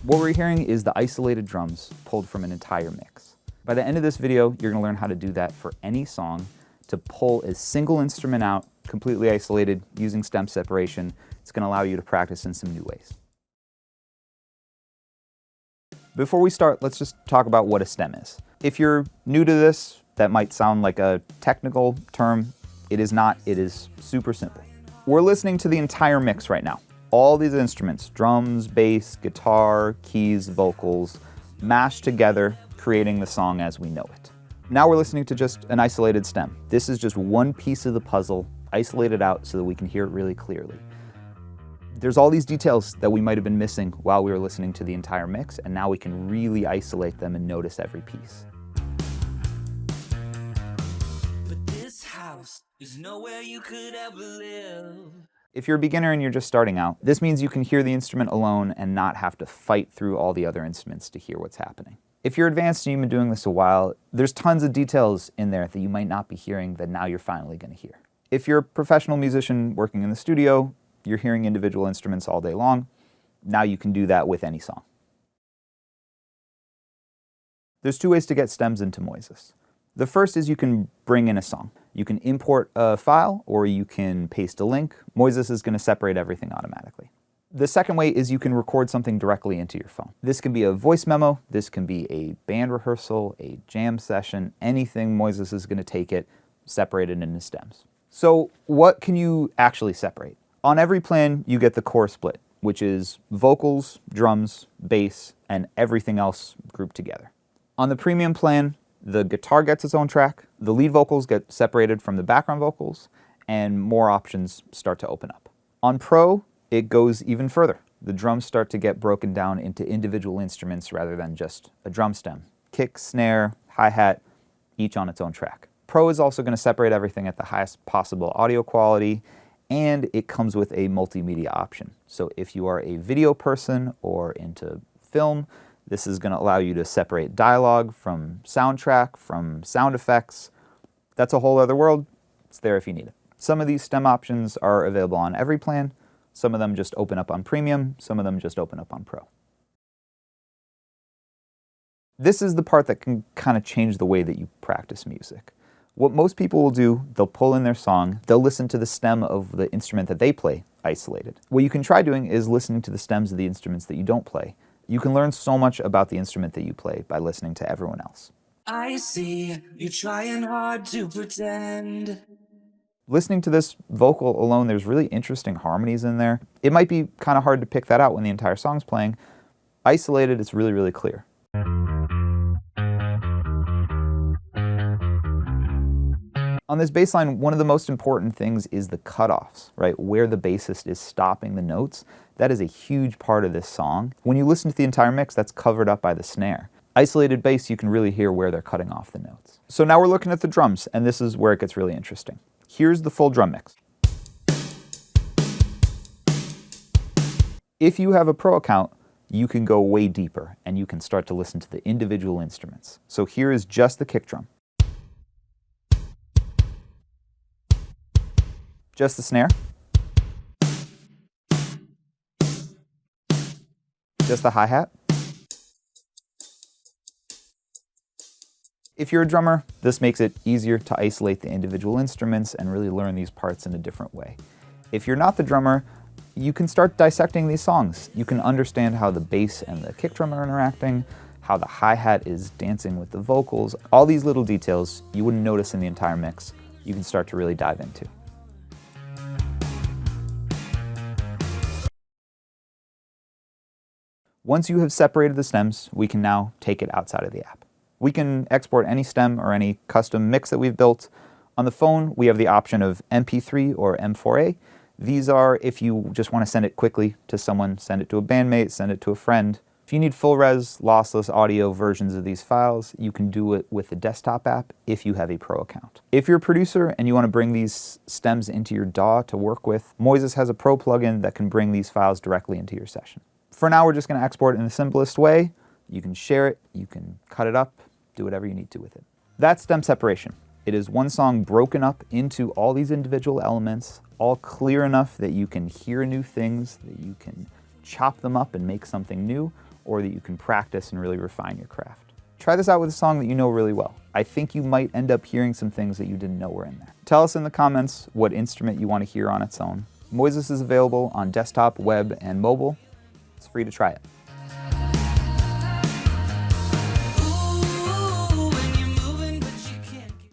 What we're hearing is the isolated drums pulled from an entire mix. By the end of this video, you're going to learn how to do that for any song, to pull a single instrument out, completely isolated, using stem separation. It's going to allow you to practice in some new ways. Before we start, let's just talk about what a stem is. If you're new to this, that might sound like a technical term. It is not. It is super simple. We're listening to the entire mix right now. All these instruments, drums, bass, guitar, keys, vocals, mashed together, creating the song as we know it. Now we're listening to just an isolated stem. This is just one piece of the puzzle, isolated out so that we can hear it really clearly. There's all these details that we might have been missing while we were listening to the entire mix, and now we can really isolate them and notice every piece. But this house is nowhere you could ever live. If you're a beginner and you're just starting out, this means you can hear the instrument alone and not have to fight through all the other instruments to hear what's happening. If you're advanced and you've been doing this a while, there's tons of details in there that you might not be hearing that now you're finally going to hear. If you're a professional musician working in the studio, you're hearing individual instruments all day long. Now you can do that with any song. There's two ways to get stems into Moises. The first is you can bring in a song. You can import a file or you can paste a link. Moises is going to separate everything automatically. The second way is you can record something directly into your phone. This can be a voice memo, this can be a band rehearsal, a jam session, anything. Moises is going to take it, separate it into stems. So what can you actually separate? On every plan, you get the core split, which is vocals, drums, bass, and everything else grouped together. On the premium plan, the guitar gets its own track, the lead vocals get separated from the background vocals, and more options start to open up. On Pro, it goes even further. The drums start to get broken down into individual instruments rather than just a drum stem. Kick, snare, hi-hat, each on its own track. Pro is also going to separate everything at the highest possible audio quality, and it comes with a multimedia option. So if you are a video person or into film, this is going to allow you to separate dialogue from soundtrack, from sound effects. That's a whole other world. It's there if you need it. Some of these stem options are available on every plan. Some of them just open up on Premium. Some of them just open up on Pro. This is the part that can kind of change the way that you practice music. What most people will do, they'll pull in their song, they'll listen to the stem of the instrument that they play isolated. What you can try doing is listening to the stems of the instruments that you don't play. You can learn so much about the instrument that you play by listening to everyone else. I see you're trying hard to pretend. Listening to this vocal alone, there's really interesting harmonies in there. It might be kind of hard to pick that out when the entire song's playing. Isolated, it's really, really clear. On this bass line, one of the most important things is the cutoffs, right? Where the bassist is stopping the notes. That is a huge part of this song. When you listen to the entire mix, that's covered up by the snare. Isolated bass, you can really hear where they're cutting off the notes. So now we're looking at the drums, and this is where it gets really interesting. Here's the full drum mix. If you have a Pro account, you can go way deeper, and you can start to listen to the individual instruments. So here is just the kick drum. Just the snare. Just the hi-hat. If you're a drummer, this makes it easier to isolate the individual instruments and really learn these parts in a different way. If you're not the drummer, you can start dissecting these songs. You can understand how the bass and the kick drum are interacting, how the hi-hat is dancing with the vocals. All these little details you wouldn't notice in the entire mix, you can start to really dive into. Once you have separated the stems, we can now take it outside of the app. We can export any stem or any custom mix that we've built. On the phone, we have the option of MP3 or M4A. These are if you just want to send it quickly to someone, send it to a bandmate, send it to a friend. If you need full res, lossless audio versions of these files, you can do it with the desktop app if you have a Pro account. If you're a producer and you want to bring these stems into your DAW to work with, Moises has a Pro plugin that can bring these files directly into your session. For now, we're just going to export it in the simplest way. You can share it, you can cut it up, do whatever you need to with it. That's stem separation. It is one song broken up into all these individual elements, all clear enough that you can hear new things, that you can chop them up and make something new, or that you can practice and really refine your craft. Try this out with a song that you know really well. I think you might end up hearing some things that you didn't know were in there. Tell us in the comments what instrument you want to hear on its own. Moises is available on desktop, web, and mobile. It's free to try it.